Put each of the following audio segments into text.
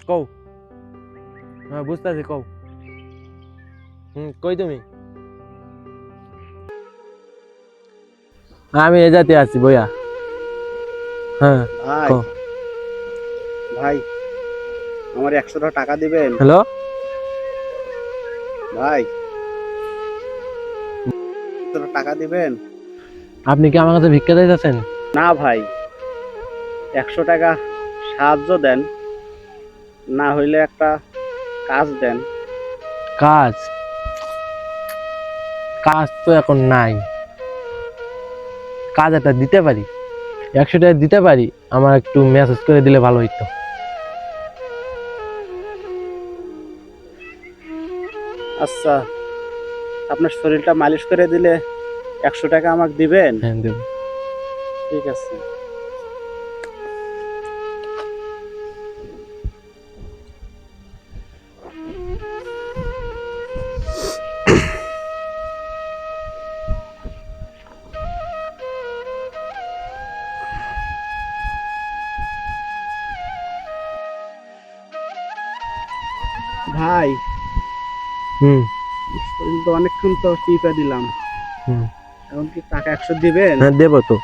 কও। হ্যাঁ বুঝতেছি, কও। কই তুমি? আমি এ জাতি আছি বইয়া। হ্যাঁ ভাই কও। ভাই আমার 100 টাকা দিবেন? হ্যালো। ভাই 100 টাকা দিবেন? আপনি কি আমার কাছে ভিক্ষা চাইতেছেন? না ভাই, 100 টাকা সাহায্য দেন, না হইলে একটা কাজ দেন। কাজ? কাজ তো এখন নাই। কাজ একটা দিতে পারি, 100 টাকা দিতে পারি। আমার একটু মেসেজ করে দিলে ভালো হইতো। আচ্ছা, আপনার শরীরটা মালিশ করে দিলে 100 টাকা আমাকে দিবেন? হ্যাঁ দেব। ঠিক আছে। ভাই হুম শরীর তো অনেকক্ষণ তো টিপে দিলাম, হুম এখন কি টাকা 100 দিবেন? হ্যাঁ দেবো তো।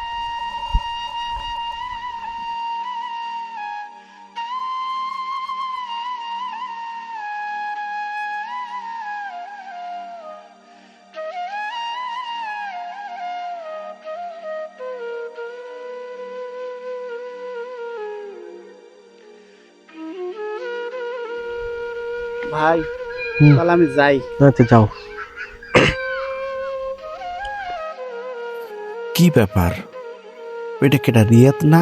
ভাই হুম, তাহলে আমি যাই। আচ্ছা যাও। কি ব্যাপার? এটা কেটা রিয়াত না?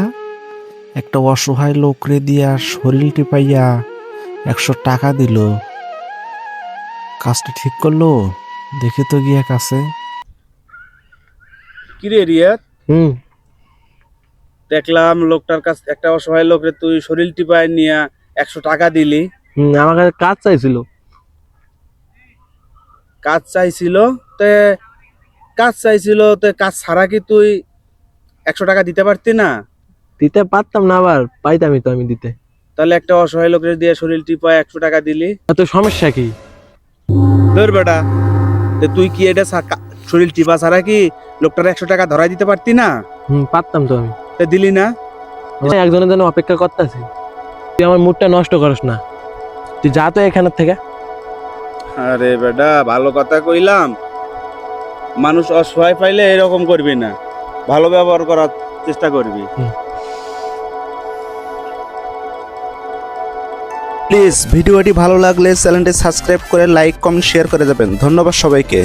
একটা অসহায় লোকরে দিয়া শরীর টিপাইয়া 100 টাকা দিল। কাজটা ঠিক করলো? দেখে তো গিয়া কাছে। কিরে রিয়াদ, হুম দেখলাম লোকটার কাছে, একটা অসহায় লোকরে তুই শরীর টিপায় নিয়ে 100 টাকা দিলি। আমার কাছে কাজ চাইছিল। কাজ চাইছিল? তে কাজ চাইছিল, তে কাজ ছাড়া কি তুই 100 টাকা দিতে পারতি না? দিতে পারতাম না, আবার পাইতামই তো আমি দিতে। তাহলে একটা অসহায় লোকের দিয়ে শরীর টিপায় 100 টাকা দিলি। এত সমস্যা কি? ধর বেটা, তে তুই কি এটা শরীর টিপা ছাড়া কি লোকটার 100 টাকা ধরাই দিতে পারতি না? পারতাম তো আমি। তে দিলি না? আমি একজনের জন্য অপেক্ষা করতেছি। তুই আমার মুডটা নষ্ট করিস না, তুই যা তো এখানের থেকে। আরে বেটা, ভালো কথা কইলাম, মানুষ অসহায় পাইলে এরকম করবি না, ভালো ব্যবহার করার চেষ্টা করবি। প্লিজ ভিডিওটি ভালো লাগলে চ্যানেলটি সাবস্ক্রাইব করে লাইক কমেন্ট শেয়ার করে যাবেন। ধন্যবাদ সবাইকে।